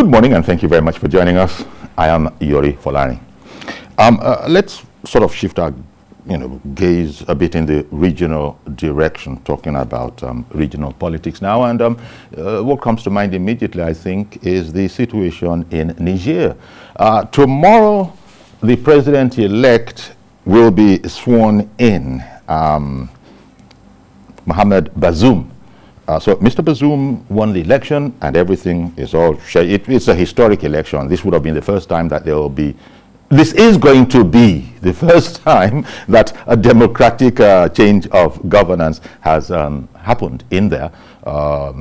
Good morning, and thank you very much for joining us. I am Yori Folani. Let's sort of shift our gaze a bit in the regional direction, talking about regional politics now. And what comes to mind immediately, I think, is the situation in Niger. Tomorrow, the president-elect will be sworn in, Mohamed Bazoum. So Mr. Bazoum won the election, and everything is all it's a historic election. This would have been the first time that this is going to be the first time that a democratic change of governance has happened in there.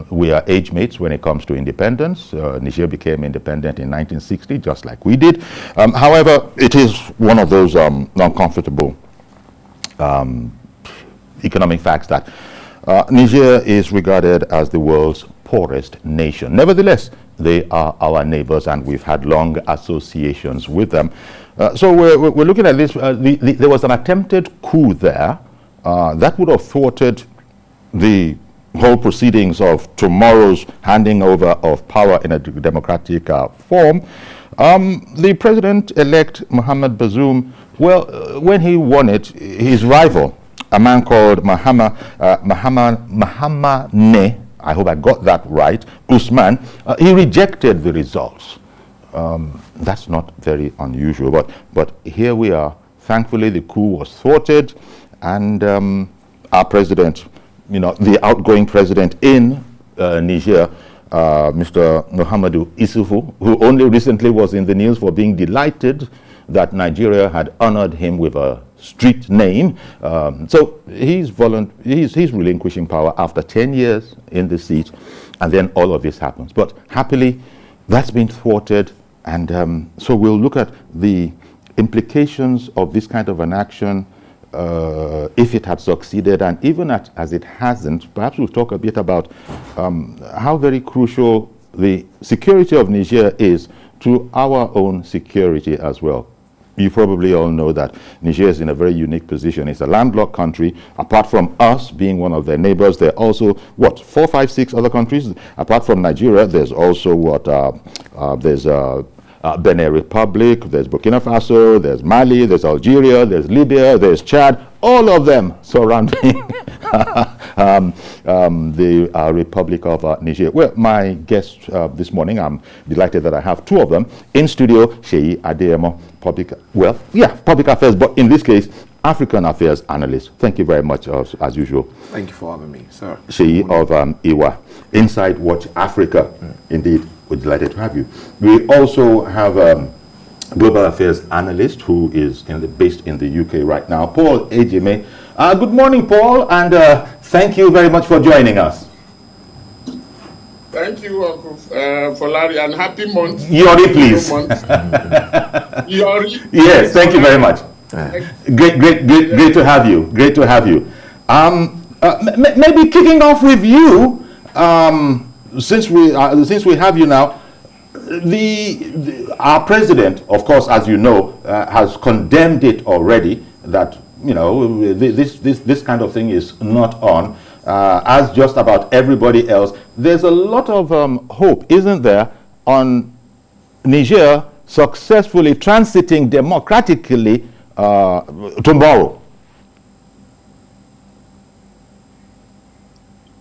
We are age mates when it comes to independence. Niger became independent in 1960, just like we did. However, it is one of those uncomfortable economic facts that Niger is regarded as the world's poorest nation. Nevertheless, they are our neighbors, and we've had long associations with them. So we're looking at this. There was an attempted coup there that would have thwarted the whole proceedings of tomorrow's handing over of power in a democratic form. The president-elect, Mohamed Bazoum, well, when he won it, his rival, a man called Mahamane, I hope I got that right, Usman, he rejected the results. That's not very unusual, but here we are. Thankfully, the coup was thwarted, and our president, the outgoing president in Niger, Mr. Muhammadu Issoufou, who only recently was in the news for being delighted that Nigeria had honored him with a street name. So he's relinquishing power after 10 years in the seat, and then all of this happens. But happily, that's been thwarted, and so we'll look at the implications of this kind of an action if it had succeeded, and even as it hasn't. Perhaps we'll talk a bit about how very crucial the security of Niger is to our own security as well. You probably all know that Niger is in a very unique position. It's a landlocked country. Apart from us being one of their neighbors, there are also, 4, 5, 6 other countries? Apart from Nigeria, there's also there's Benin Republic, there's Burkina Faso, there's Mali, there's Algeria, there's Libya, there's Chad, all of them surrounding the Republic of Niger. Well, my guest this morning, I'm delighted that I have two of them in studio. Seyi Adeyemo, public affairs, but in this case, African affairs analyst. Thank you very much, as usual. Thank you for having me, sir. Seyi of IWA, Inside Watch Africa. Indeed, we're delighted to have you. We also have global affairs analyst who is based in the UK right now, Paul Ejime. Good morning, Paul, and thank you very much for joining us. Thank you, Uncle Folari, and happy month. Yori, please. Yori. Yes, thank you very much. Great to have you. Great to have you. Maybe kicking off with you, since we have you now, our president, of course, as you know, has condemned it already. That this kind of thing is not on. As just about everybody else, there's a lot of hope, isn't there, on Niger successfully transiting democratically tomorrow?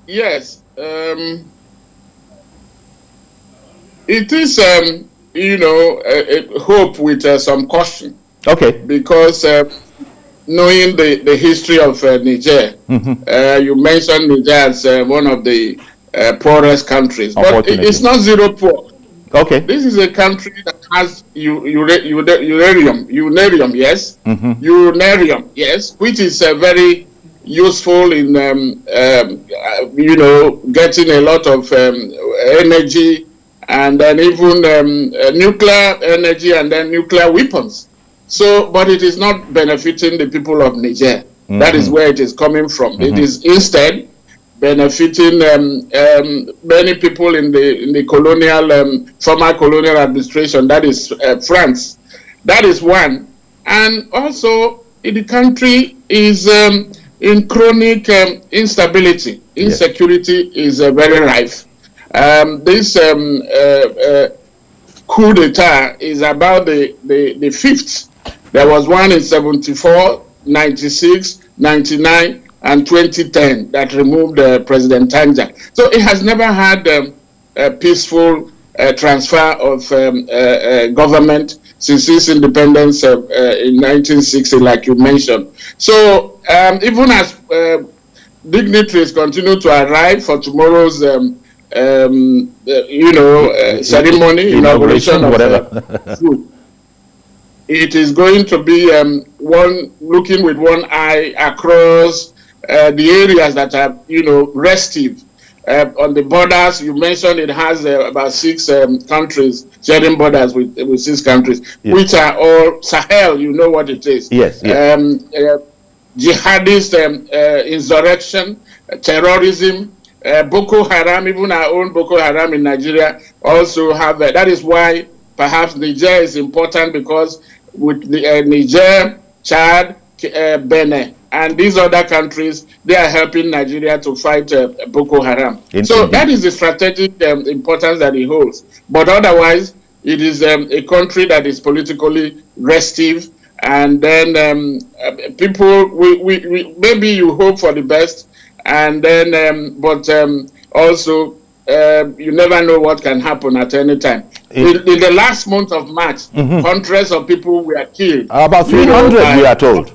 Yes. It is, a hope with some caution. Okay. Because knowing the history of Niger, you mentioned Niger as one of the poorest countries, but it's not zero poor. Okay. This is a country that has uranium, yes, yes, which is very useful in getting a lot of energy, and then even nuclear energy, and then nuclear weapons. So, but it is not benefiting the people of Niger. That is where it is coming from. It is instead benefiting many people in the colonial, former colonial administration. That is France. That is one. And also, the country is in chronic instability. Insecurity is very rife. This coup d'etat is about the fifth. There was one in 74, 96, 99, and 2010 that removed President Tanja. So it has never had a peaceful transfer of government since its independence in 1960, like you mentioned. So even as dignitaries continue to arrive for tomorrow's ceremony, inauguration of food, it is going to be looking with one eye across the areas that are, restive. On the borders, you mentioned it has about 6 countries sharing borders with 6 countries, yes, which are all Sahel. You know what it is. Yes. Jihadist insurrection, terrorism, Boko Haram, even our own Boko Haram in Nigeria also have that is why perhaps Niger is important, because with the, Niger, Chad, Benin, and these other countries, they are helping Nigeria to fight Boko Haram. So that is the strategic importance that it holds. But otherwise, it is a country that is politically restive, and then people, we maybe you hope for the best, and then also you never know what can happen at any time. In the last month of March, hundreds of people were killed. About 300, we are told.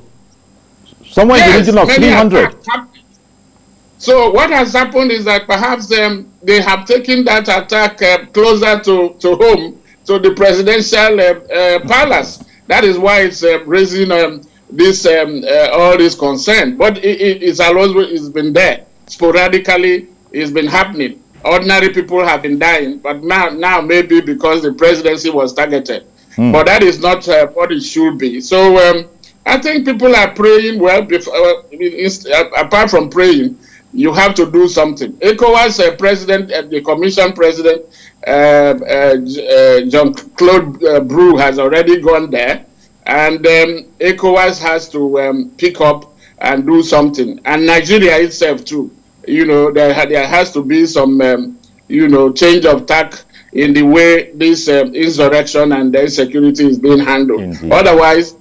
Somewhere in the region of 300. So what has happened is that perhaps they have taken that attack closer to home, to the presidential palace. That is why it's raising this all this concern. But it's always been there. Sporadically, it's been happening. Ordinary people have been dying, but now maybe because the presidency was targeted. But that is not what it should be. So I think people are praying. Well, apart from praying, you have to do something. ECOWAS president, the commission president, Jean-Claude Brou, has already gone there, and ECOWAS has to pick up and do something. And Nigeria itself too. There has to be some, change of tack in the way this insurrection and the insecurity is being handled. Indeed. Otherwise,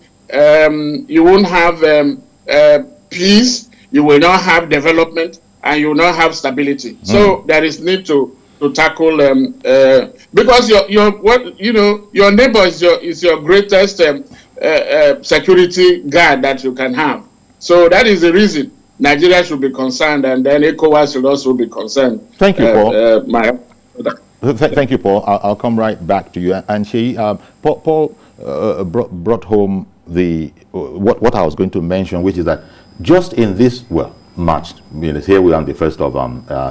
you won't have peace, you will not have development, and you will not have stability. So there is need to tackle because your neighbor is your greatest security guard that you can have. So that is the reason Nigeria should be concerned, and then ECOWAS should also be concerned. Thank you, Paul. Thank you, Paul. I'll come right back to you. And Paul brought home what I was going to mention, which is that just in this, March, here we are on the 1st of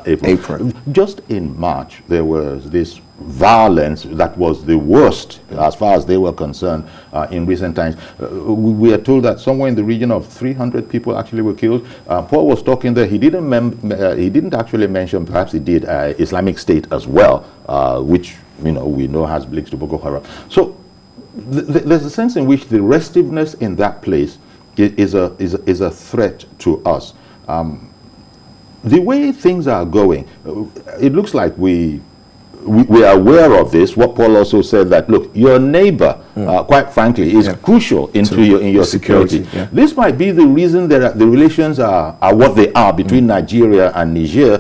April. Just in March, there was this violence that was the worst as far as they were concerned in recent times. We are told that somewhere in the region of 300 people actually were killed. Paul was talking there. He didn't actually mention, perhaps he did, Islamic State as well, which we know has links to Boko Haram. So there's a sense in which the restiveness in that place is a threat to us. The way things are going, it looks like we are aware of this. What Paul also said, that look, your neighbor, quite frankly, is crucial in your security. Yeah. This might be the reason that the relations are what they are between Nigeria and Niger,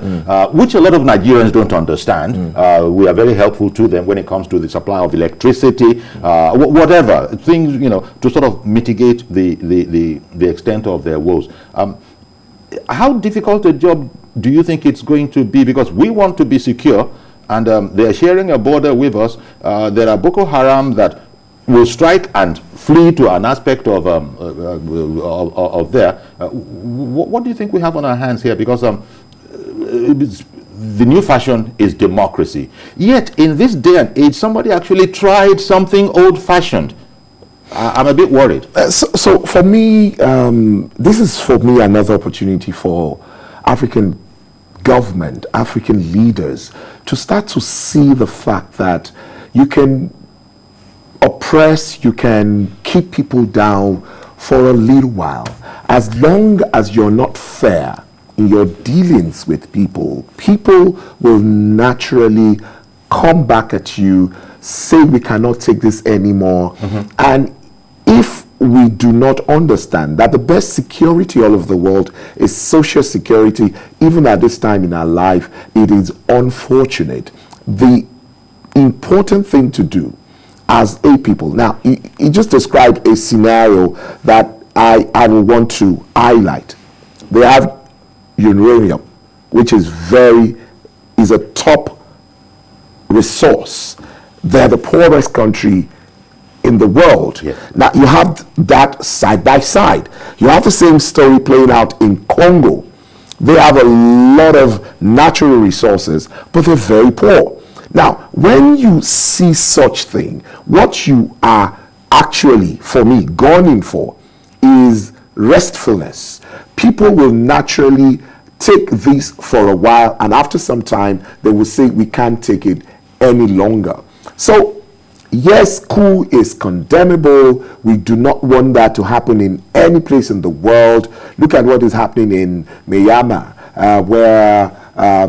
which a lot of Nigerians don't understand. We are very helpful to them when it comes to the supply of electricity, whatever things, to sort of mitigate the extent of their woes. How difficult a job do you think it's going to be? Because we want to be secure, and they are sharing a border with us. There are Boko Haram that will strike and flee to an aspect of there. What do you think we have on our hands here? Because the new fashion is democracy. Yet in this day and age, somebody actually tried something old-fashioned. I'm a bit worried. So for me, this is for me another opportunity for African government, African leaders to start to see the fact that you can oppress, you can keep people down for a little while. As long as you're not fair in your dealings with people, people will naturally come back at you say we cannot take this anymore. And if we do not understand that the best security all over the world is social security, even at this time in our life, it is unfortunate. The important thing to do as a people. Now, he just described a scenario that I will want to highlight. They have uranium, which is a top resource. They're the poorest country in the world. Yeah. Now, you have that side by side. You have the same story playing out in Congo. They have a lot of natural resources, but they're very poor. Now, when you see such thing, what you are actually, for me, gunning for is restfulness. People will naturally take this for a while, and after some time, they will say, we can't take it any longer. So, yes, coup is condemnable. We do not want that to happen in any place in the world. Look at what is happening in Myanmar, where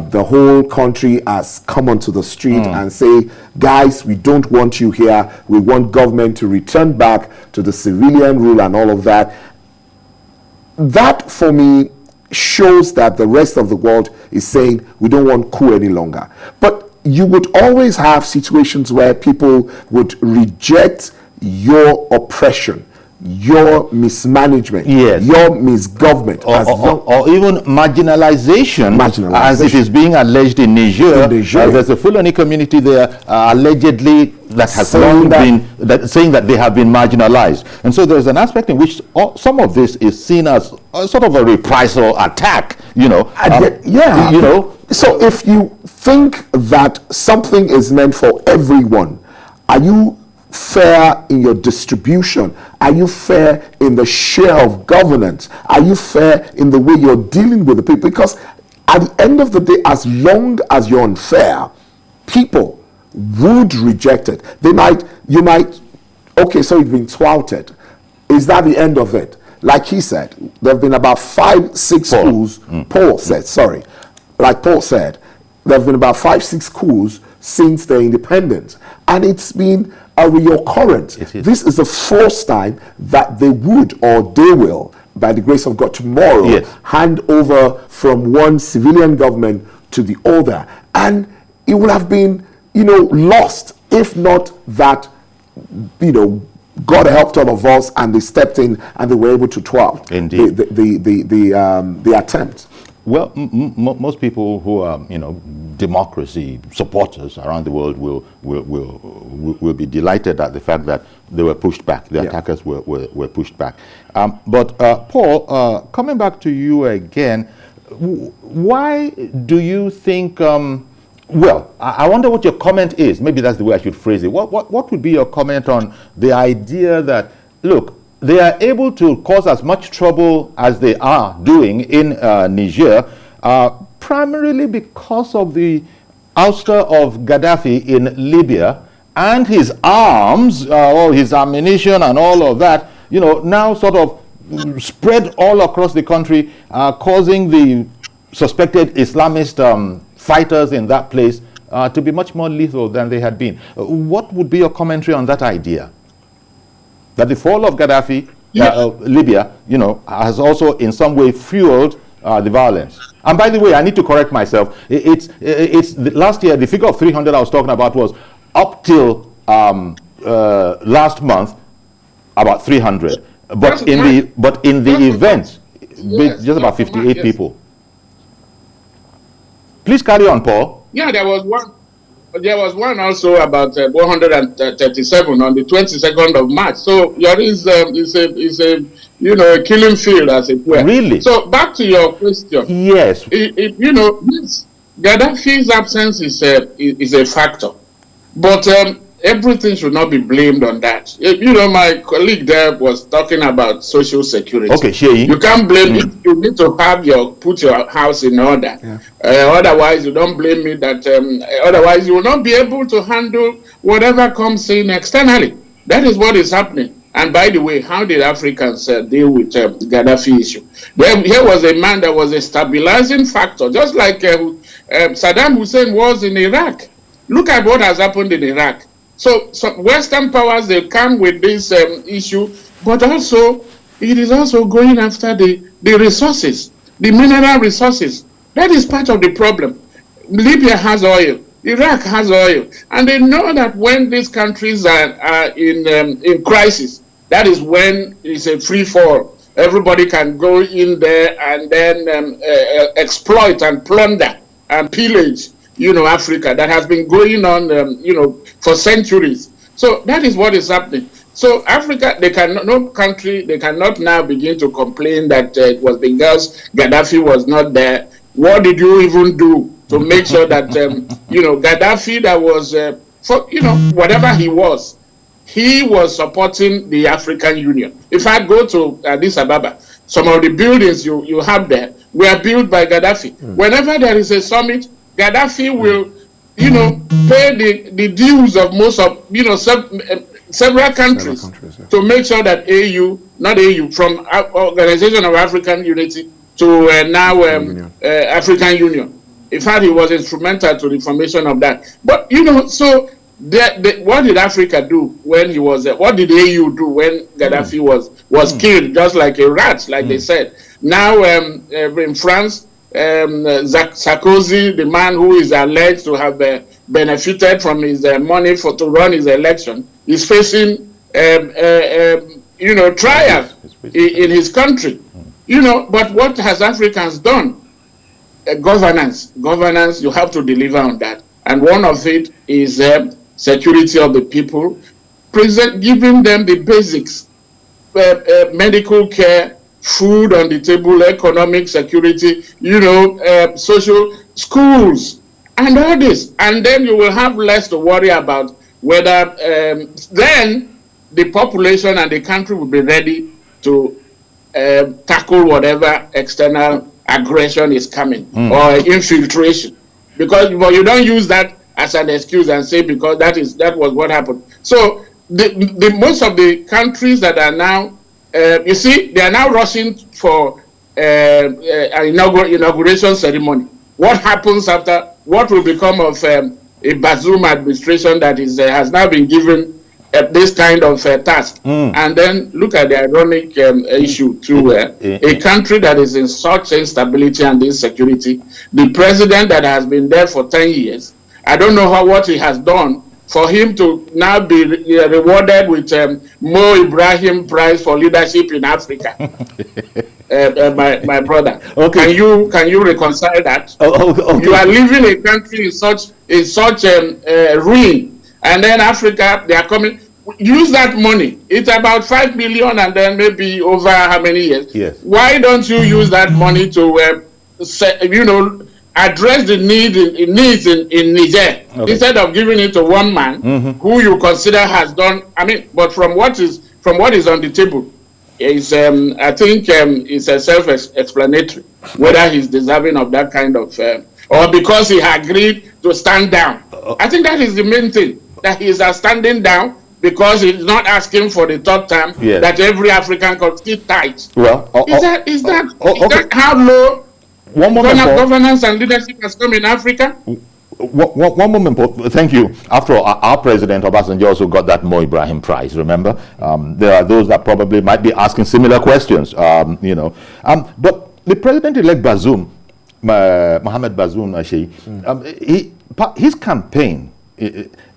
the whole country has come onto the street and say, guys, we don't want you here. We want government to return back to the civilian rule and all of that. That, for me, shows that the rest of the world is saying, we don't want coup any longer. But you would always have situations where people would reject your oppression, your mismanagement, yes, your misgovernment, or even marginalization, as it is being alleged in Niger. There's a Fulani community there allegedly that has long been saying that they have been marginalized, and so there's an aspect in which some of this is seen as sort of a reprisal attack. You know, you know. So if you think that something is meant for everyone, are you fair in your distribution? Are you fair in the share of governance? Are you fair in the way you're dealing with the people? Because at the end of the day, as long as you're unfair, people would reject it. You might, okay, so you've been thwarted. Is that the end of it? Like he said, there have been about 5-6 coups. Paul said, sorry. Like Paul said, there have been about 5-6 coups since their independence. And it's been a reoccurrence. This is the first time that they would, or they will, by the grace of God, tomorrow, hand over from one civilian government to the other. And it would have been, lost if not that, God helped all of us and they stepped in and they were able to thwart the attempt. Well, most people who are, democracy supporters around the world will be delighted at the fact that they were pushed back. The attackers were pushed back. But Paul, coming back to you again, why do you think? Well, I wonder what your comment is. Maybe that's the way I should phrase it. What would be your comment on the idea that, look, they are able to cause as much trouble as they are doing in Niger, primarily because of the ouster of Gaddafi in Libya and his arms, or his ammunition and all of that, now sort of spread all across the country, causing the suspected Islamist fighters in that place to be much more lethal than they had been. What would be your commentary on that idea? That the fall of Gaddafi, Libya, has also in some way fueled the violence. And by the way, I need to correct myself. It's last year, the figure of 300 I was talking about was up till last month, about 300. But in the event, just about 58 people. Please carry on, Paul. Yeah, there was one also about 137 on the 22nd of March. So there is a killing field, as it were. Really? So back to your question. Yes. Gaddafi's absence is a factor, but everything should not be blamed on that. My colleague there was talking about social security. Okay, Sheyi. You can't blame it. You need to put your house in order. Yeah. Otherwise, you don't blame me that. Otherwise, you will not be able to handle whatever comes in externally. That is what is happening. And by the way, how did Africans deal with the Gaddafi issue? Here was a man that was a stabilizing factor, just like Saddam Hussein was in Iraq. Look at what has happened in Iraq. So Western powers, they come with this issue, but also it is also going after the resources, the mineral resources. That is part of the problem. Libya has oil, Iraq has oil, and they know that when these countries are in crisis, that is when it's a free fall. Everybody can go in there and then exploit and plunder and pillage, Africa. That has been going on, for centuries. So that is what is happening. So Africa, no country, they cannot now begin to complain that it was because Gaddafi was not there. What did you even do to make sure that, Gaddafi, that was, whatever he was supporting the African Union. If I go to Addis Ababa, some of the buildings you have there were built by Gaddafi. Whenever there is a summit, Gaddafi will, pay the dues of most of, several countries to make sure that from Organization of African Unity to African Union. In fact, he was instrumental to the formation of that. But, so what did Africa do when he was there? What did the AU do when Gaddafi was killed, just like a rat, like they said? Now, in France, Sarkozy, the man who is alleged to have benefited from his money to run his election, is facing, trial in his country. But what has Africans done? Governance, you have to deliver on that. And one of it is security of the people, giving them the basics, medical care, food on the table, economic security, social schools, and all this. And then you will have less to worry about whether then the population and the country will be ready to tackle whatever external aggression is coming or infiltration. Because you don't use that as an excuse and say because that was what happened. So the most of the countries that are now, they are now rushing for an inauguration ceremony. What happens after? What will become of a Bazoum administration that has now been given this kind of task? And then look at the ironic issue to a country that is in such instability and insecurity. The president that has been there for 10 years, I don't know what he has done for him to now be rewarded with Mo Ibrahim Prize for leadership in Africa. My brother, okay. Can you reconcile that? Okay. You are leaving a country in such ruin, and then Africa, they are coming. Use that money. It's about 5 million, and then maybe over how many years? Yes. Why don't you use that money to, address the needs in Niger, instead of giving it to one man who you consider has done? But from what is on the table, is I think it's a self-explanatory whether he's deserving of that kind of, or because he agreed to stand down. I think that is the main thing, that he is standing down because he's not asking for the third term that every African country tight. Well, is that how low governance and leadership has come in Africa? One moment, Paul. Thank you. After all, our president, Obasanjo, also got that Mo Ibrahim Prize, remember? There are those that probably might be asking similar questions, But the president-elect Bazoum, Mohamed Bazoum, his campaign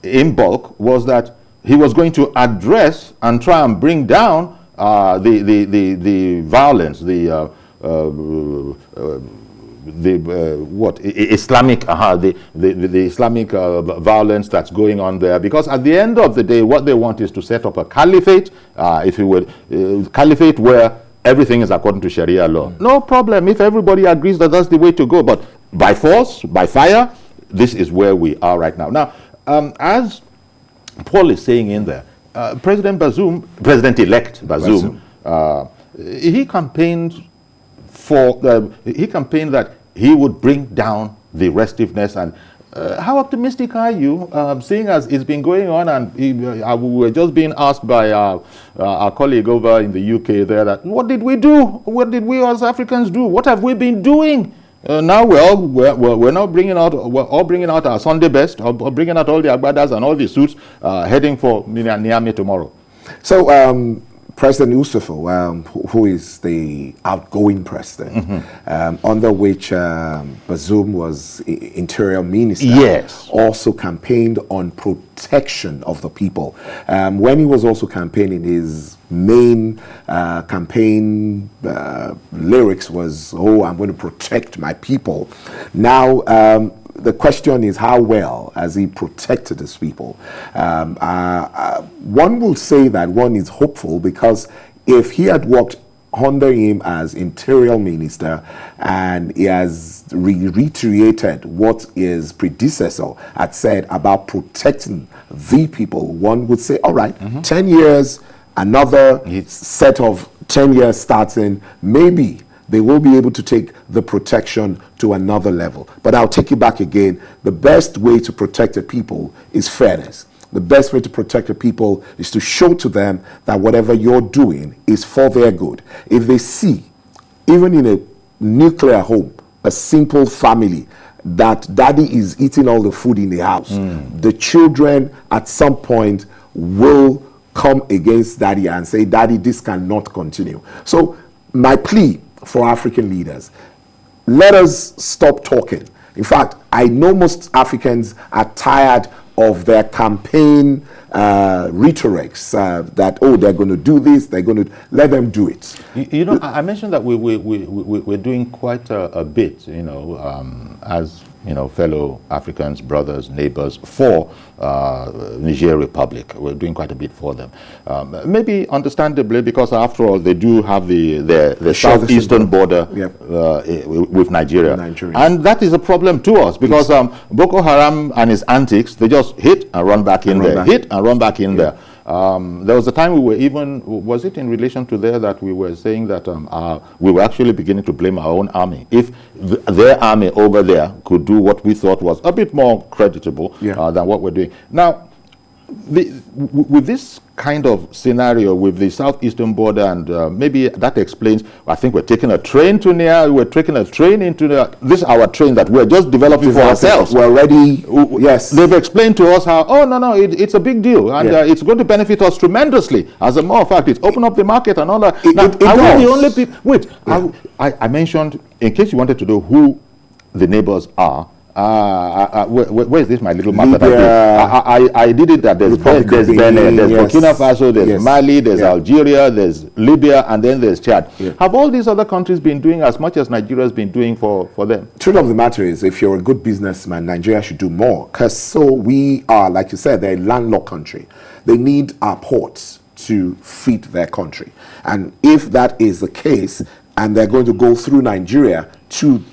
in bulk was that he was going to address and try and bring down the violence, the Islamic violence that's going on there, because at the end of the day, what they want is to set up a caliphate, if you would, caliphate where everything is according to Sharia law. No problem if everybody agrees that that's the way to go, but by force, by fire, this is where we are right now. Now, as Paul is saying in there, President-elect Bazoum, he campaigned that he would bring down the restiveness. And how optimistic are you, seeing as it's been going on, and we were just being asked by our colleague over in the UK there, that what did we do? What did we as Africans do? What have we been doing Now we're now we're all bringing out our Sunday best, or bringing out all the agbadas and all the suits, heading for Niamey tomorrow. So President Yusufo, who is the outgoing president, under which Bazoum was interior minister, yes, also campaigned on protection of the people. When he was also campaigning, his main campaign lyrics was, "Oh, I'm going to protect my people." Now, the question is, how well has he protected his people? One will say that one is hopeful, because if he had worked under him as interior minister and he has reiterated what his predecessor had said about protecting the people, one would say, all right, 10 years, another set of 10 years starting, maybe they will be able to take the protection to another level. But I'll take you back again. The best way to protect the people is fairness. The best way to protect the people is to show to them that whatever you're doing is for their good. If they see, even in a nuclear home, a simple family, that daddy is eating all the food in the house, the children at some point will come against daddy and say, daddy, this cannot continue. So my plea for African leaders, let us stop talking. In fact, I know most Africans are tired of their campaign rhetorics that, oh, they're going to do this, they're going to let them do it. You know, I mentioned that we're doing quite a bit, you know, as you know, fellow Africans, brothers, neighbors, for Niger Republic. We're doing quite a bit for them. Maybe understandably, because after all, they do have the southeastern border with Nigeria. And that is a problem to us, because Boko Haram and his antics, they just hit and run back in there, hit and run back in there. There was a time we were even, was it in relation to there that we were saying that we were actually beginning to blame our own army. If their army over there could do what we thought was a bit more creditable than what we're doing. Now, with this kind of scenario with the southeastern border, and maybe that explains, I think we're taking a train to Niamey, we're taking a train into this is our train that we're just developing for ourselves. We're ready, yes. They've explained to us how, oh, no, it's a big deal, and it's going to benefit us tremendously. As a matter of fact, it's open up the market and all that. Now, are we the only people? Wait, I mentioned, in case you wanted to know who the neighbors are, where is this, my little map? I did it that there's Benin, there's Burkina Faso, there's Mali, there's Algeria, there's Libya, and then there's Chad. Have all these other countries been doing as much as Nigeria has been doing for them? Truth of the matter is, if you're a good businessman, Nigeria should do more. Because so we are, like you said, they're a landlocked country. They need our ports to feed their country. And if that is the case, and they're going to go through Nigeria to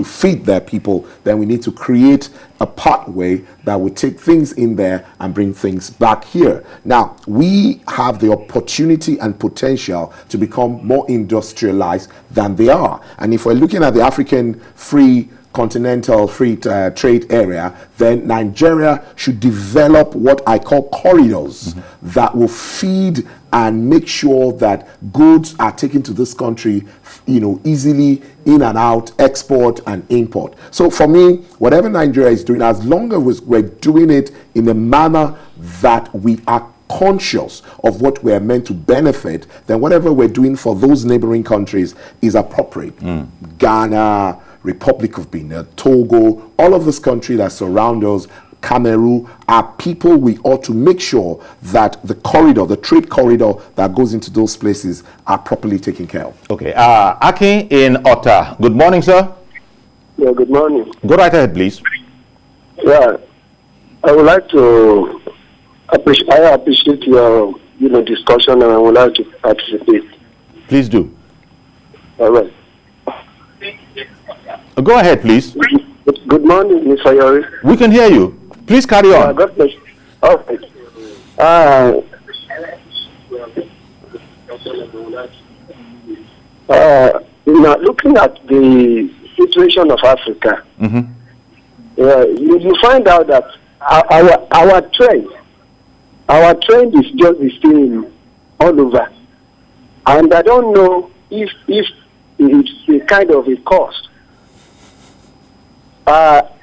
feed their people, then we need to create a pathway that will take things in there and bring things back here. Now, we have the opportunity and potential to become more industrialized than they are. And if we're looking at the African continental free trade area, then Nigeria should develop what I call corridors that will feed and make sure that goods are taken to this country, you know, easily in and out, export and import. So for me, whatever Nigeria is doing, as long as we're doing it in a manner that we are conscious of what we're meant to benefit, then whatever we're doing for those neighboring countries is appropriate. Ghana, Republic of Benin, Togo, all of this country that surround us, Cameroon, are people we ought to make sure that the corridor, the trade corridor that goes into those places are properly taken care of. Okay. Akin in Otta. Good morning, sir. Yeah, good morning. Go right ahead, please. Yeah, I would like to appreciate your discussion, and I would like to participate. Please do. All right. Go ahead, please. Good morning, Mr. Yori. We can hear you. Please carry on. God bless you. All right. Now, looking at the situation of Africa, you find out that our trend is just the same all over, and I don't know if it's a kind of a cost.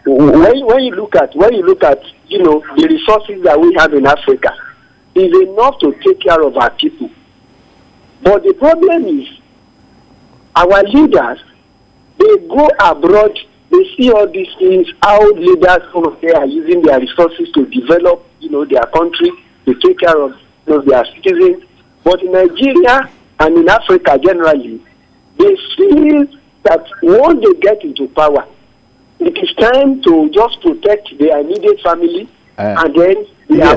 When you look at the resources that we have in Africa, is enough to take care of our people. But the problem is, our leaders, they go abroad, they see all these things, how leaders over there are using their resources to develop, their country, to take care of their citizens. But in Nigeria and in Africa generally, they feel that once they get into power, it is time to just protect their immediate family and then their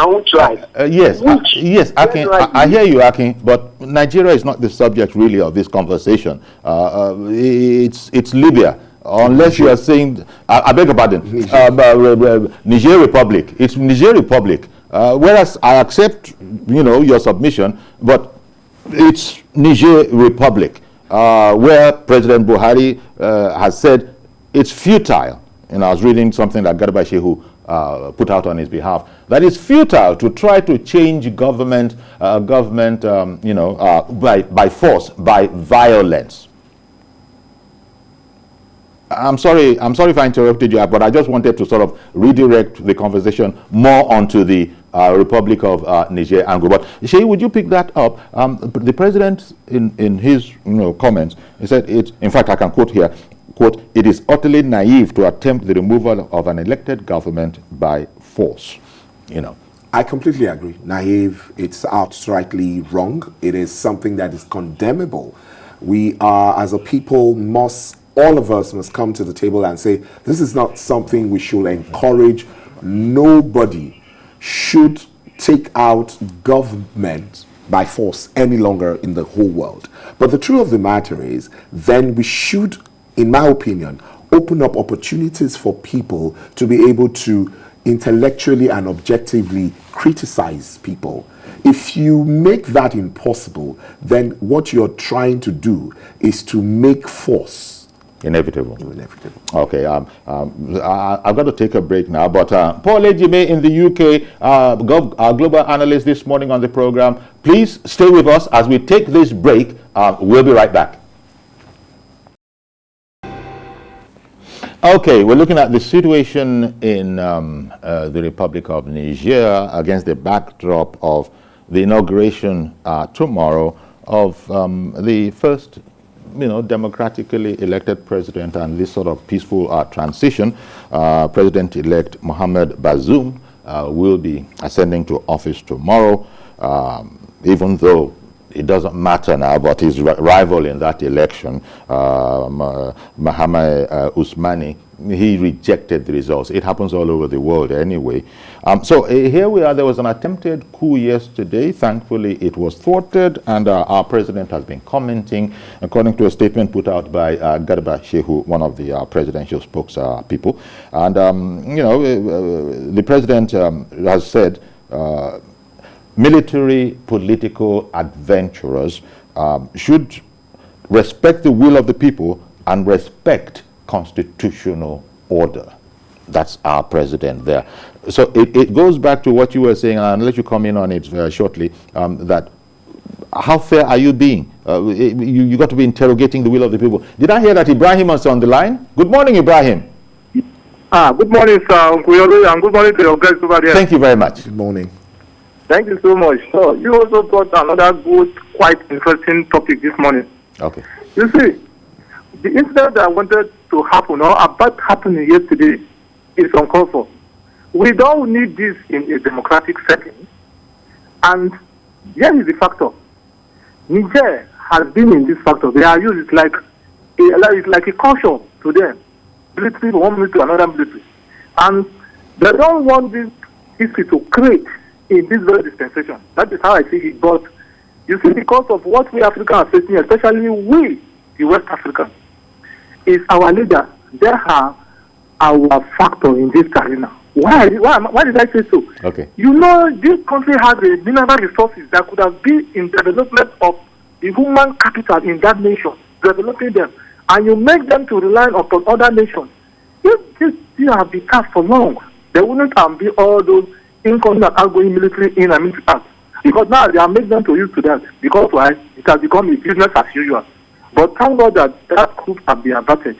own tribe. Yes, Akin, I hear you, Akin, but Nigeria is not the subject really of this conversation. It's Libya. Unless you are saying, I beg your pardon, Niger Republic. It's Niger Republic. Whereas I accept, your submission, but it's Niger Republic, where President Buhari has said it's futile. And I was reading something that Garba Shehu put out on his behalf, that it's futile to try to change government, by force, by violence. I'm sorry if I interrupted you, but I just wanted to sort of redirect the conversation more onto the Republic of Niger angle. But Shehu, would you pick that up? The president, in his comments, he said, in fact, I can quote here, quote, "It is utterly naive to attempt the removal of an elected government by force." I completely agree. Naive, it's outrightly wrong. It is something that is condemnable. We are, as a people, all of us must come to the table and say, this is not something we should encourage. Nobody should take out government by force any longer in the whole world. But the truth of the matter is, then we should, in my opinion, open up opportunities for people to be able to intellectually and objectively criticize people. If you make that impossible, then what you're trying to do is to make force inevitable. Okay, I've got to take a break now, but Paul Ejime in the UK, our global analyst this morning on the program, please stay with us as we take this break. We'll be right back. Okay, we're looking at the situation in the Republic of Niger against the backdrop of the inauguration tomorrow of the first democratically elected president, and this sort of peaceful transition. President-elect Mohamed Bazoum will be ascending to office tomorrow, even though it doesn't matter now, but his rival in that election, Mohamed Ousmane, he rejected the results. It happens all over the world anyway. So here we are. There was an attempted coup yesterday. Thankfully, it was thwarted, and our president has been commenting, according to a statement put out by Garba Shehu, one of the presidential spokespeople. And, the president has said military political adventurers should respect the will of the people and respect constitutional order. That's our president there. So it goes back to what you were saying, and I'll let you come in on it shortly, that how fair are you being? You got to be interrogating the will of the people. Did I hear that Ibrahim was on the line? Good morning, Ibrahim. Good morning, sir, and good morning to your guys over there. Thank you very much. Good morning. Thank you so much. So you also brought another good, quite interesting topic this morning. Okay. You see, the incident that wanted to happen, or about happening yesterday, is uncalled for. We don't need this in a democratic setting. And here is the factor. Niger has been in this factor. They are used like a culture to them. Military from one military to another military. And they don't want this history to create in this very dispensation. That is how I see it. But you see, because of what we Africans are facing, especially we, the West Africans, is our leader. They are our factor in this arena. Why did I say so? Okay. This country has the mineral resources that could have been in the development of the human capital in that nation, developing them, and you make them to rely upon other nations. If this thing have been cast for long, there wouldn't be all those incoming and outgoing military in and military out. Because now they are making them to use to that. Because why? It has become a business as usual. But thank God that coup has been averted.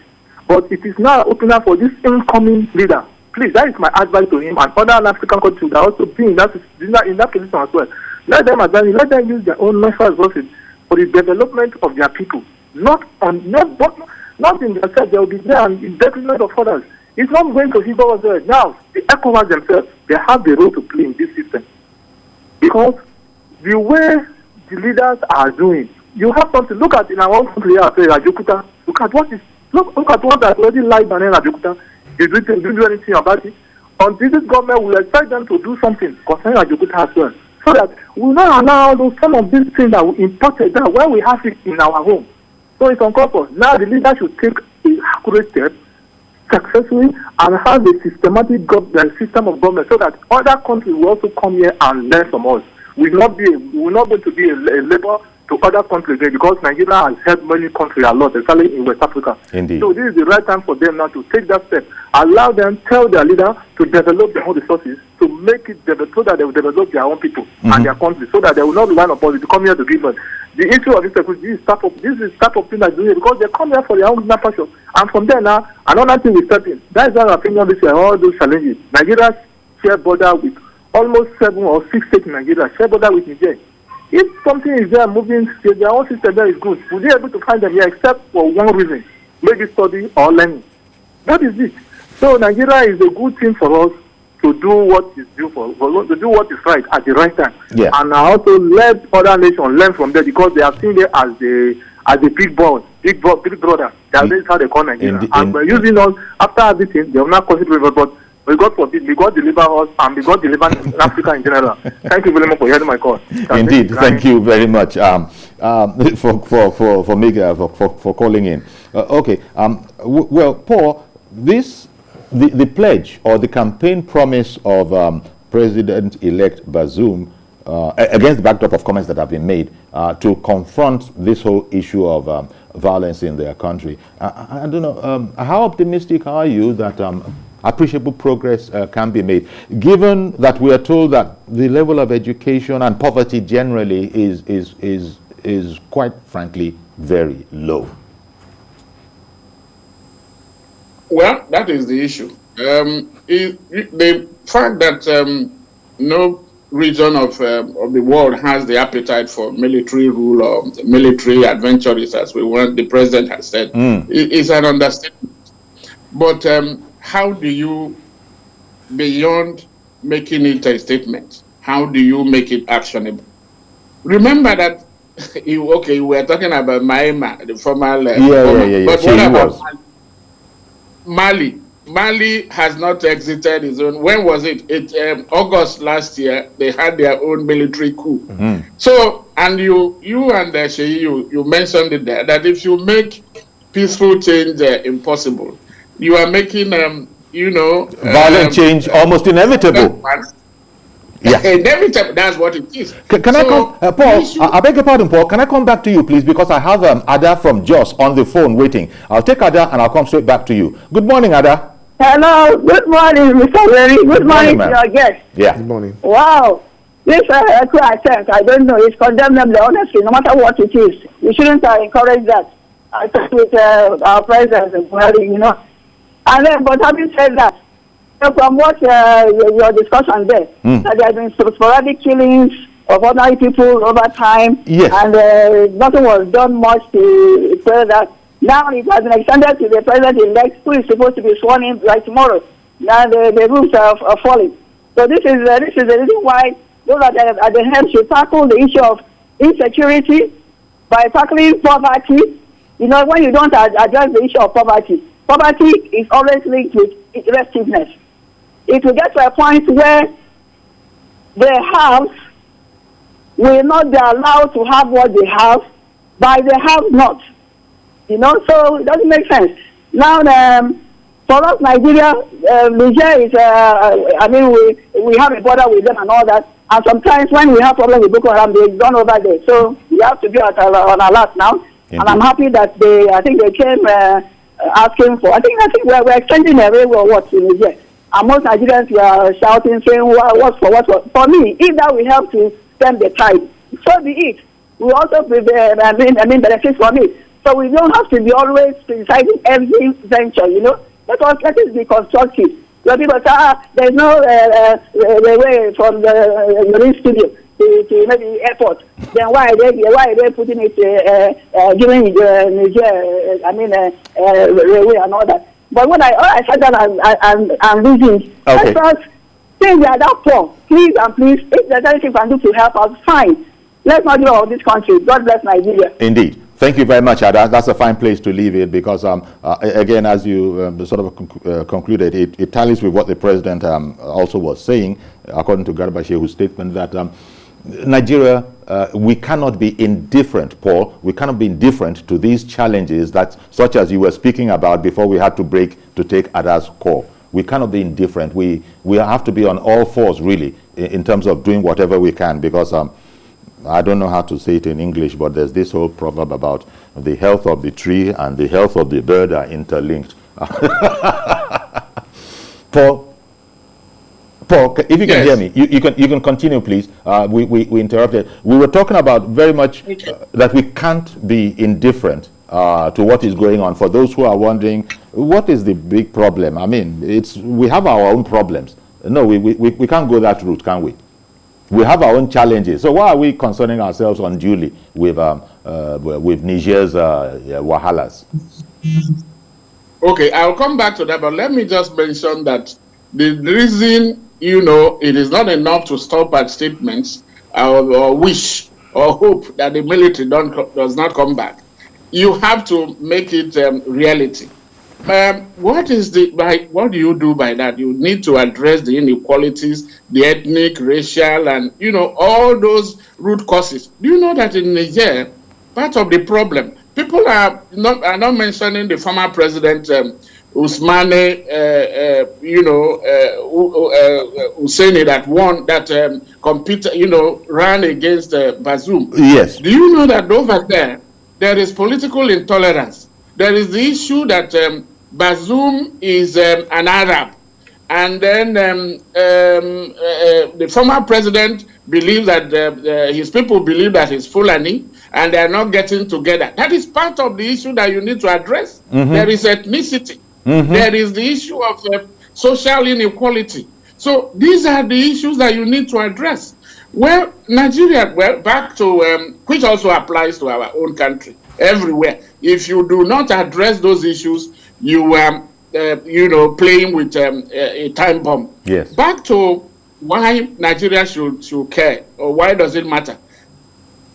But it is now opening up for this incoming leader. Please, that is my advice to him and other African countries that also be in that position as well. Let them use their own natural resources for the development of their people. Not in themselves, they will be there and in detriment of others. It's not going to hinder us there. Now, the ECOWAS themselves, they have the role to play in this system. Because the way the leaders are doing, you have something. Look at in our own country, Ajakuta. Look at what has already lied on Ajakuta. They didn't do anything about it. Until this government will expect them to do something concerning Ajakuta as well. So that we will not allow some of these things that we imported that when we have it in our home. So it's uncalled for. Now the leader should take accurate steps successfully and have a systematic system of government so that other countries will also come here and learn from us. We will not going to be a labor to other countries because Nigeria has helped many countries a lot, especially in West Africa. Indeed. So this is the right time for them now to take that step. Allow them, tell their leader to develop their own resources, to make it so that they will develop their own people and their country, so that they will not rely upon it to come here to give us. The issue of this is startup thing that's doing it because they come here for their own passion. And from there now, another thing is starting. That is our opinion this year, all those challenges. Nigeria share border with almost 7 or 6 states in Nigeria, share border with Niger. If something is there moving, their own system there is good, will they be able to find them here except for one reason, maybe study or learning? That is it. So Nigeria is a good thing for us to do what is due to do what is right at the right time. Yeah. And also let other nations learn from them because they have seen it as the big brother. That is how they call Nigeria. And we're using us after everything, they will not consider it, but may God forbid, may God deliver us and may God deliver Africa in general. Thank you very much for hearing my call. Indeed, thank you very much for calling in. Okay, well, Paul, the pledge or the campaign promise of President-elect Bazoum against the backdrop of comments that have been made to confront this whole issue of violence in their country. I don't know, how optimistic are you that appreciable progress can be made, given that we are told that the level of education and poverty generally is quite frankly very low? Well, that is the issue. The fact that no region of the world has the appetite for military rule or military adventures, as the president has said, is an understatement. But how do you, beyond making it a statement, how do you make it actionable? Remember that, we were talking about Maema, the former... But what about Mali? Mali has not exited its own. When was it? August last year, they had their own military coup. So, and you and Sheyi, you mentioned it there, that if you make peaceful change impossible, you are making, violent change almost inevitable. Yeah. Inevitable, that's what it is. Can I come, Paul, I beg your pardon, Paul, can I come back to you, please, because I have Ada from Jos on the phone waiting. I'll take Ada and I'll come straight back to you. Good morning, Ada. Hello, good morning, Mr. Larry. Good morning to your guest. Yeah. Good morning. Wow. This coup attempt, I don't know, it's condemnable, honestly, no matter what it is. We shouldn't encourage that. I talked with our president, Buhari, And then, but having said that, from what your discussion there, that there have been sporadic killings of ordinary people over time, yes, and nothing was done much to say that. Now it has been extended to the president-elect, who is supposed to be sworn in like tomorrow. Now the rules are falling. So this is the reason why those at the helm should tackle the issue of insecurity by tackling poverty. When you don't address the issue of poverty is always linked with restiveness. It will get to a point where the haves will not be allowed to have what they have by the have-not. So it doesn't make sense. Now, for us, Nigeria, Niger is, we have a border with them and all that. And sometimes when we have problems with Boko Haram, they've gone over there. So we have to be on alert now. Indeed. And I'm happy that I think they came asking for, I think we're extending a railway what in Niger. And most Nigerians were shouting, saying, what for? For me, if that will help to stem the tide, so be it. We also benefit from it. So we don't have to be always criticizing every venture, Let us be constructive. Your people say, there's no way from the marine studio to maybe airport. Then why are they putting it giving Niger, railway and all that? But when I sat down and reasoned, okay. Since we are that poor, please and please, if there's anything we can do to help us, fine. Let's not give all this country. God bless Nigeria. Indeed. Thank you very much, Ada. That's a fine place to leave it because, again, as you sort of concluded, it tallies with what the president also was saying, according to Garba Shehu's statement, that Nigeria, we cannot be indifferent, Paul. We cannot be indifferent to these challenges that, such as you were speaking about before we had to break to take Ada's call. We cannot be indifferent. We have to be on all fours, really, in terms of doing whatever we can, because I don't know how to say it in English, but there's this whole proverb about the health of the tree and the health of the bird are interlinked. Paul, if you can hear me, you can continue, please. We interrupted. We were talking about very much that we can't be indifferent to what is going on. For those who are wondering, what is the big problem? I mean, we have our own problems. No, we can't go that route, can we? We have our own challenges. So why are we concerning ourselves unduly with Niger's wahalas? Okay, I'll come back to that, but let me just mention that the reason, it is not enough to stop at statements or wish or hope that the military does not come back. You have to make it reality. What do you do by that? You need to address the inequalities, the ethnic, racial, and all those root causes. Do you know that in Niger, part of the problem, people are not mentioning the former president Ousmane, Husseini that ran against Bazoum. Yes. Do you know that over there is political intolerance? There is the issue that Bazoum is an Arab, and then the former president believes that his people believe that he's Fulani, and they are not getting together. That is part of the issue that you need to address. Mm-hmm. There is ethnicity. Mm-hmm. There is the issue of social inequality. So these are the issues that you need to address. Well, Nigeria, back to, which also applies to our own country, everywhere. If you do not address those issues, you are, playing with a time bomb. Yes. Back to why Nigeria should care, or why does it matter?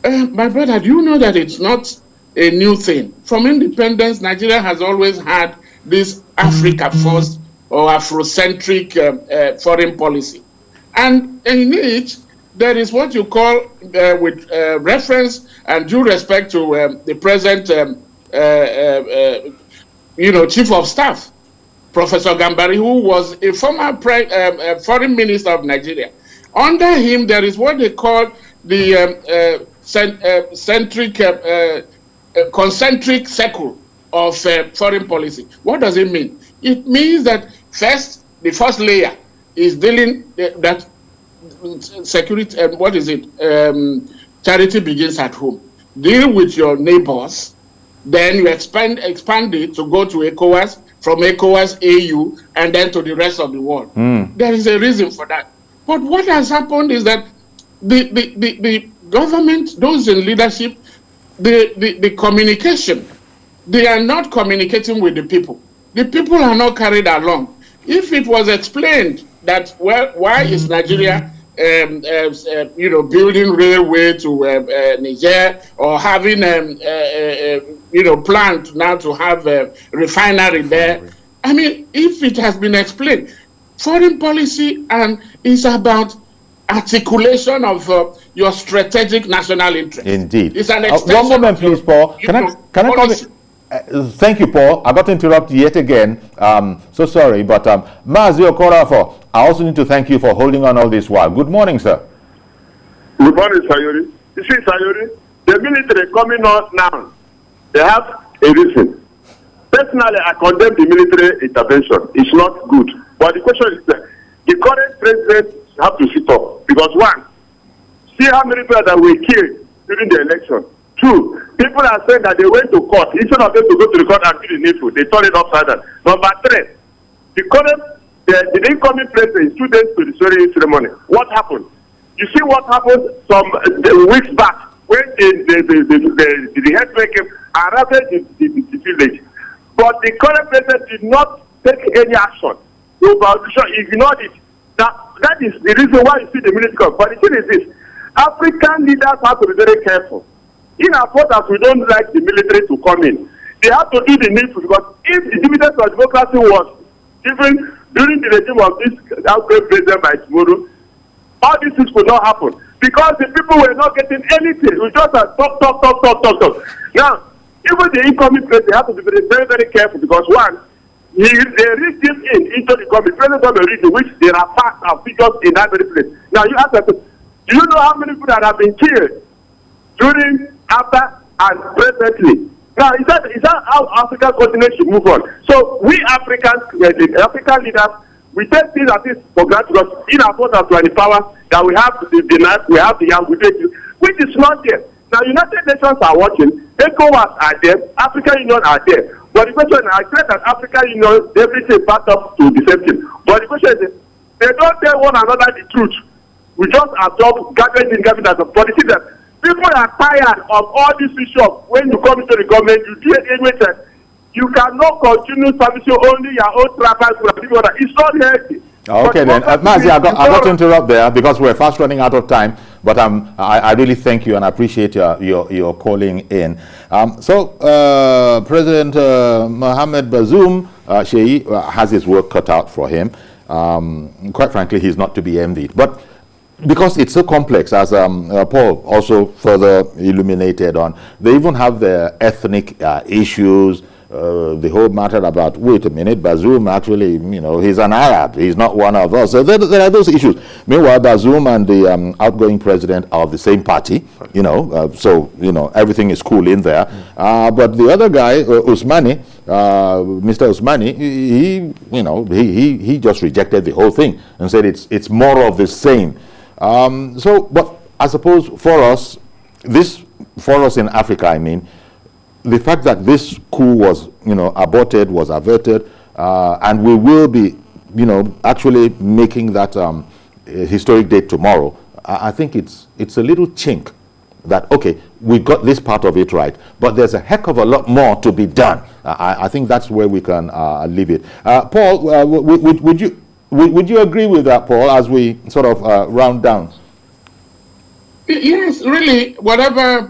My brother, do you know that it's not a new thing? From independence, Nigeria has always had this Africa first or Afrocentric foreign policy. And in it, there is what you call, with reference and due respect to the present, chief of staff, Professor Gambari, who was a former foreign minister of Nigeria. Under him, there is what they call the concentric circle of foreign policy. What does it mean? It means that the first layer is dealing that security, what is it? Charity begins at home. Deal with your neighbors, then you expand it to go to ECOWAS, from ECOWAS, AU, and then to the rest of the world. There is a reason for that. But what has happened is that the government, those in leadership, the communication, they are not communicating with the people. The people are not carried along. If it was explained that, well, why is Nigeria building railway to Niger, or having planned now to have a refinery there? I mean, if it has been explained, foreign policy is about articulation of your strategic national interest. Indeed. It's an extension. One moment, please, Paul. Can I call it? Thank you, Paul. I got to interrupt yet again. So sorry, but Mazi Okorafo, I also need to thank you for holding on all this while. Good morning, sir. Good morning, Sayori. You see, Sayori, the military coming out now, they have a reason. Personally, I condemn the military intervention. It's not good. But the question is that the current president have to sit up. Because one, see how many people that were killed during the election. Two, people are saying that they went to court. Instead of them to go to the court and do the needful, they turn it upside down. Number three, the incoming president is 2 days to the swearing ceremony. What happened? You see what happened some weeks back when the headman came and ravaged the village. But the current president did not take any action. The opposition ignored it. Now, that is the reason why you see the military come. But the thing is this, African leaders have to be very careful. In as much as we don't like the military to come in, they have to do the needful, because if the dividends of democracy was given during the regime of this outgoing president by tomorrow, all these things could not happen, because the people were not getting anything. We just talk. Now, even the incoming president have to be very, very careful, because one, they reached him into the president of the region, which there are facts and figures in that very place. Now, you ask them, do you know how many people that have been killed during, after, and presently? Now, is that how African continent should move on? So, we Africans, the African leaders, we take things as this for granted, because in our force and the power that we have the knife, we have the young, which is not there. Now, United Nations are watching, ECOWAS are there, African Union are there. But the question is, I said that African Union, everything backed up to the same thing. But the question is, they don't tell one another the truth. We just absorb garbage in garbage as a policy that people are tired of all these issues. When you come into the government, you do it. You cannot continue servicing only your own tribal people. It's not healthy. Okay, then, Mazi, I got to interrupt there because we're fast running out of time. But I really thank you and appreciate your calling in. President Mohamed Bazoum Shehi has his work cut out for him. Quite frankly, he's not to be envied. But because it's so complex, as Paul also further illuminated on, they even have their ethnic issues. The whole matter about, wait a minute, Bazoum actually, he's an Arab, he's not one of us. So there are those issues. Meanwhile, Bazoum and the outgoing president are of the same party, so everything is cool in there. But the other guy, Usmani, Mr. Usmani, he just rejected the whole thing and said it's more of the same. But I suppose for us in Africa, I mean, the fact that this coup was, aborted, was averted, and we will be, actually making that historic date tomorrow, I think it's a little chink that, okay, we got this part of it right, but there's a heck of a lot more to be done. I think that's where we can leave it. Paul, would you agree with that, Paul, as we sort of round down? Yes, really, whatever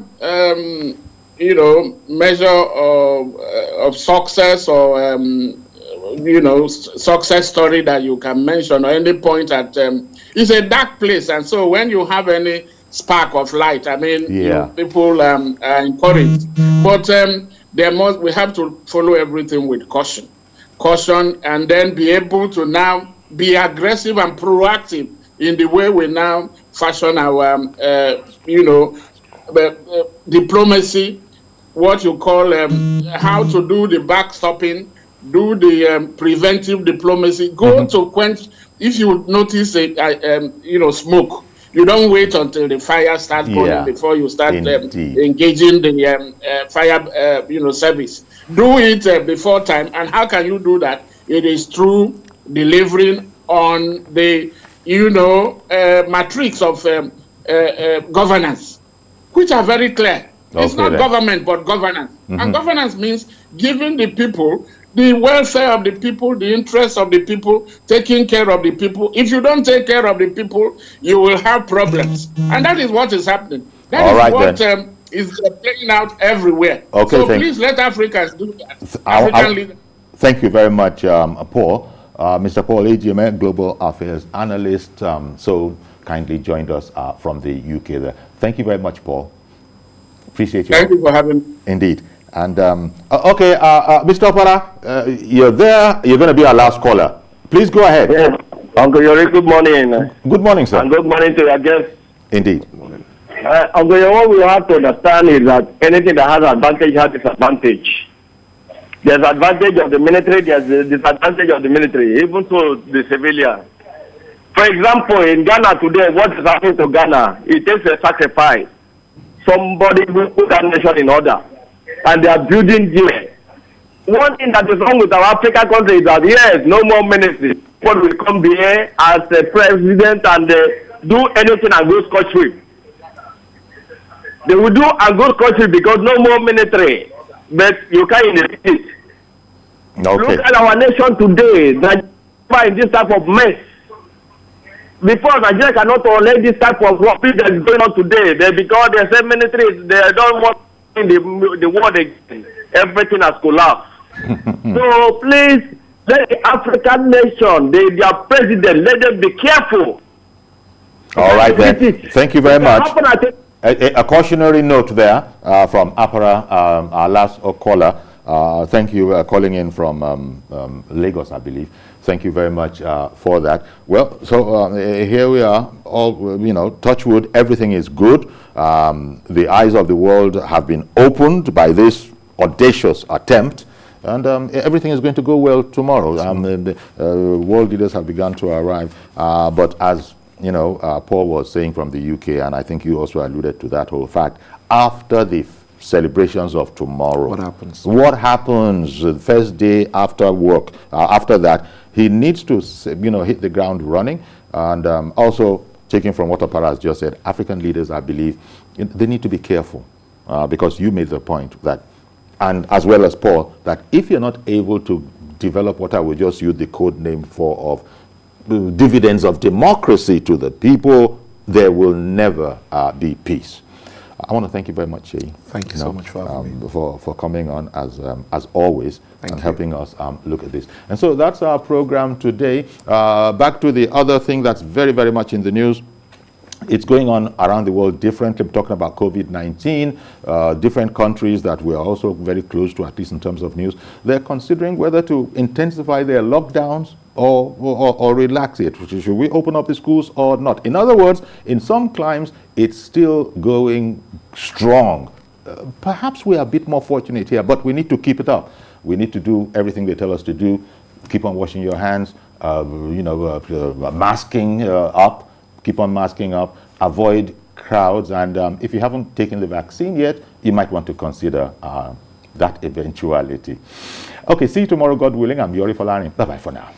measure of success or success story that you can mention, or any point at it's a dark place, and so when you have any spark of light, I mean, people are encouraged, but we have to follow everything with caution, and then be able to now be aggressive and proactive in the way we now fashion our diplomacy, what you call how to do the backstopping, do the preventive diplomacy, go to quench. If you notice smoke, you don't wait until the fire starts burning before you start engaging the fire service. Do it before time. And how can you do that? It is through delivering on the matrix of governance, which are very clear. It's not government, but governance. And governance means giving the people the welfare of the people, the interests of the people, taking care of the people. If you don't take care of the people, you will have problems. And that is what is happening. That is playing out everywhere. Okay, so please let Africans do that. Thank you very much, Paul. Mr. Paul Ejime, Global Affairs Analyst, so kindly joined us from the UK there. Thank you very much, Paul. Appreciate you. Thank you for having me. Indeed. And Mr. Opara, you're there. You're going to be our last caller. Please go ahead. Yes. Uncle Yori, good morning. Good morning, sir. And good morning to your guests. Indeed. Uncle Yori, what we have to understand is that anything that has advantage has disadvantage. There's advantage of the military, there's a disadvantage of the military, even to the civilian. For example, in Ghana today, what is happening to Ghana? It takes a sacrifice. somebody who put that nation in order. And they are building there. One thing that is wrong with our African country is that, yes, no more ministry. People will come here as a president and do anything and go scot-free. They will do and go scot-free because no more military. But you can't inherit it. Okay. Look at our nation today. Nigeria in this type of mess. Before, Nigeria cannot tolerate this type of war that is going on today. Because they say military, they don't want the war again. Everything has collapsed. So please, let the African nation, their president, let them be careful. All right then. Thank you very much. A cautionary note there from APARA, our last caller. Thank you calling in from Lagos, I believe. Thank you very much for that. Well, so here we are, all, touch wood, everything is good. The eyes of the world have been opened by this audacious attempt, and everything is going to go well tomorrow. The world leaders have begun to arrive, but as Paul was saying from the UK, and I think you also alluded to that whole fact, after the celebrations of tomorrow, what happens? What happens the first day after work? After that, he needs to, hit the ground running, and also taking from what Apara has just said, African leaders, I believe, they need to be careful because you made the point that, and as well as Paul, that if you're not able to develop what I would just use the code name for of dividends of democracy to the people, there will never be peace. I want to thank you very much, Sheyi. Thank you so much for having me. For coming on as always and helping us look at this. And so that's our program today. Back to the other thing that's very, very much in the news. It's going on around the world differently. I'm talking about COVID-19. Different countries that we're also very close to, at least in terms of news, they're considering whether to intensify their lockdowns or relax it. Should we open up the schools or not? In other words, in some climes, it's still going strong. Perhaps we are a bit more fortunate here, but we need to keep it up. We need to do everything they tell us to do. Keep on washing your hands, masking up. Keep on masking up, avoid crowds, and if you haven't taken the vaccine yet, you might want to consider that eventuality. Okay, see you tomorrow, God willing. I'm Yori Falani. Bye-bye for now.